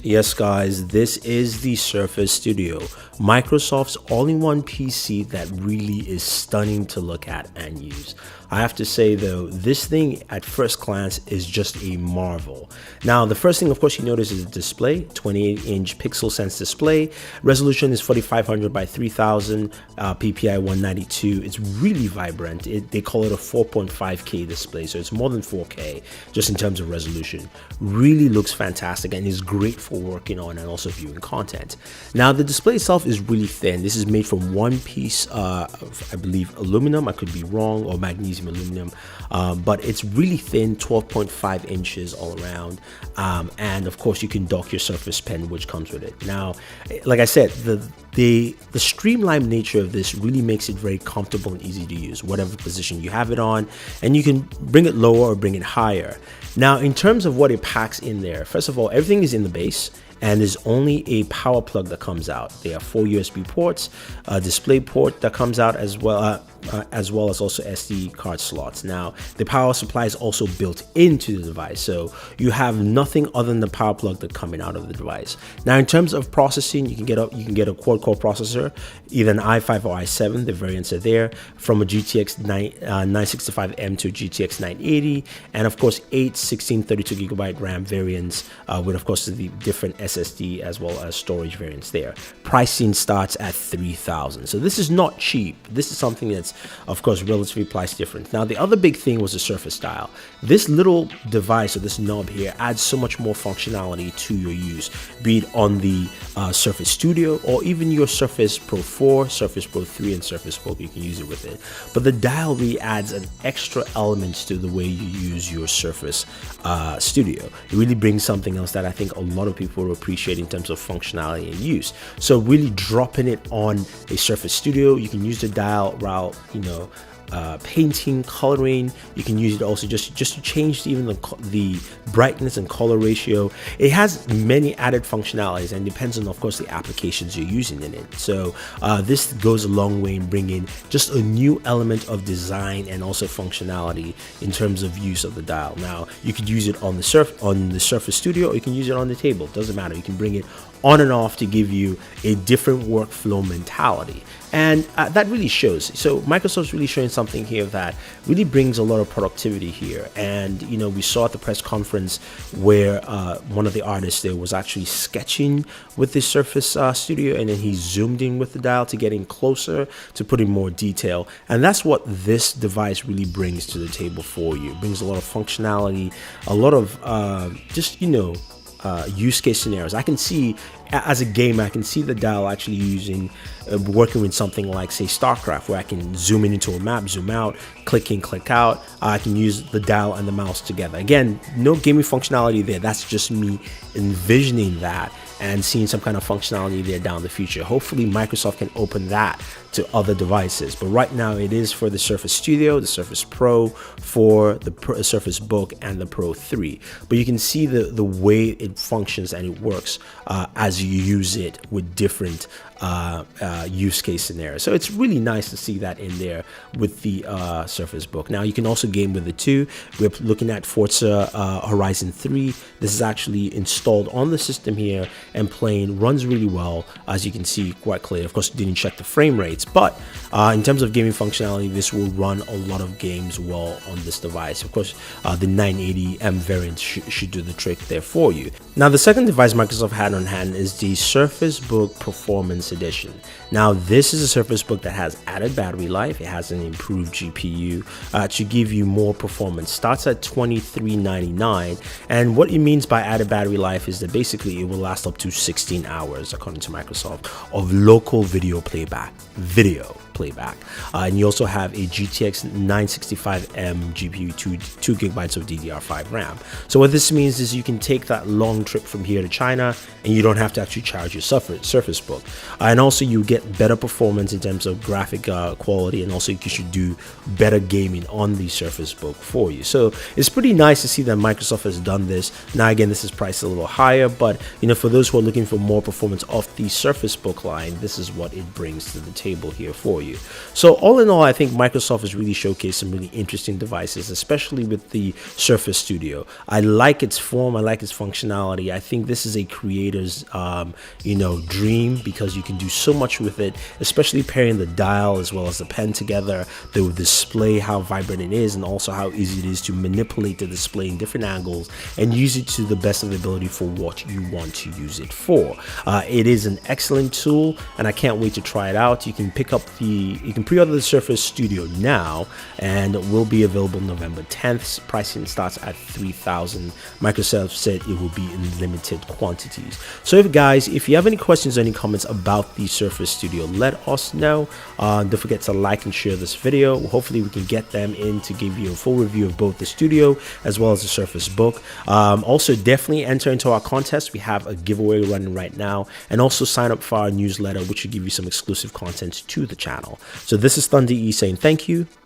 Yes, guys, this is the Surface Studio, Microsoft's all-in-one PC that really is stunning to look at and use. I have to say though, this thing at first glance is just a marvel. Now, the first thing, of course, you notice is the display, 28-inch Pixel Sense display. Resolution is 4500 by 3000, PPI 192. It's really vibrant. They call it a 4.5K display, so it's more than 4K just in terms of resolution. Really looks fantastic and is great for working on and also viewing content. Now, the display itself is really thin. This is made from one piece of, I believe, aluminum. I could be wrong, or magnesium aluminum, but it's really thin, 12.5 inches all around, and of course you can dock your Surface Pen, which comes with it. Now, like I said, the streamlined nature of this really makes it very comfortable and easy to use, whatever position you have it on, and you can bring it lower or bring it higher. Now, in terms of what it packs in there, first of all, everything is in the base, and there's only a power plug that comes out. There are 4 USB ports, a display port that comes out as well as also SD card slots. Now, the power supply is also built into the device, so you have nothing other than the power plug that's coming out of the device. Now, in terms of processing, you can get a quad-core processor, either an i5 or i7. The variants are there, from a GTX 965M to a GTX 980, and of course 8, 16, 32GB RAM variants with, of course, the different SSD as well as storage variants there. Pricing starts at $3,000, so this is not cheap. This is something that's, of course, relatively price different. Now, the other big thing was the Surface Dial. This little device, or this knob here, adds so much more functionality to your use, be it on the Surface Studio or even your Surface Pro 4, Surface Pro 3, and Surface Book. You can use it with it. But the dial really adds an extra element to the way you use your Surface Studio. It really brings something else that I think a lot of people will appreciate in terms of functionality and use. So really dropping it on a Surface Studio, you can use the dial while, painting, coloring. You can use it also just to change even the brightness and color ratio. It has many added functionalities and depends on, of course, the applications you're using in it. So this goes a long way in bringing just a new element of design and also functionality in terms of use of the dial. Now, you could use it on the Surface Studio, or you can use it on the table. It doesn't matter. You can bring it on and off to give you a different workflow mentality. And that really shows. So Microsoft's really showing something here that really brings a lot of productivity here. And, we saw at the press conference where one of the artists there was actually sketching with the Surface Studio, and then he zoomed in with the dial to get in closer to put in more detail. And that's what this device really brings to the table for you. It brings a lot of functionality, a lot of use case scenarios. I can see, as a gamer, I can see the dial actually working with something like, say, StarCraft, where I can zoom in into a map, zoom out, click in, click out. I can use the dial and the mouse together. Again, no gaming functionality there. That's just me envisioning that and seeing some kind of functionality there down the future. Hopefully Microsoft can open that to other devices, but right now it is for the Surface Studio, the Surface Pro 4, the Surface Book, and the Pro 3. But you can see the way it functions and it works as you use it with different use case scenarios. So it's really nice to see that in there with the Surface Book. Now, you can also game with it too. We're looking at Forza Horizon 3. This is actually installed on the system here and playing, runs really well, as you can see quite clearly. Of course, didn't check the frame rates, but in terms of gaming functionality, this will run a lot of games well on this device. Of course, the 980M variant should do the trick there for you. Now, the second device Microsoft had on hand is the Surface Book Performance Edition. Now, this is a Surface Book that has added battery life. It has an improved GPU to give you more performance. Starts at $23.99, and what it means by added battery life is that basically it will last up to 16 hours, according to Microsoft, of local video playback. And you also have a GTX 965M GPU, 2 gigabytes of DDR5 RAM. So what this means is you can take that long trip from here to China and you don't have to actually charge your Surface Book. And also you get better performance in terms of graphic quality, and also you should do better gaming on the Surface Book for you. So it's pretty nice to see that Microsoft has done this. Now, again, this is priced a little higher, but for those who are looking for more performance off the Surface Book line, this is what it brings to the table here for you. you. So all in all, I think Microsoft has really showcased some really interesting devices, especially with the Surface Studio. I like its form, I like its functionality. I think this is a creator's dream, because you can do so much with it, especially pairing the dial as well as the pen together. They will display how vibrant it is and also how easy it is to manipulate the display in different angles and use it to the best of the ability for what you want to use it for. It is an excellent tool, and I can't wait to try it out. You can pre-order the Surface Studio now, and it will be available November 10th. Pricing starts at $3,000. Microsoft said it will be in limited quantities. So if you have any questions or any comments about the Surface Studio, let us know. Don't forget to like and share this video. Hopefully we can get them in to give you a full review of both the Studio as well as the Surface Book. Also, definitely enter into our contest. We have a giveaway running right now, and also sign up for our newsletter, which will give you some exclusive content to the channel. So this is Thunder E saying thank you.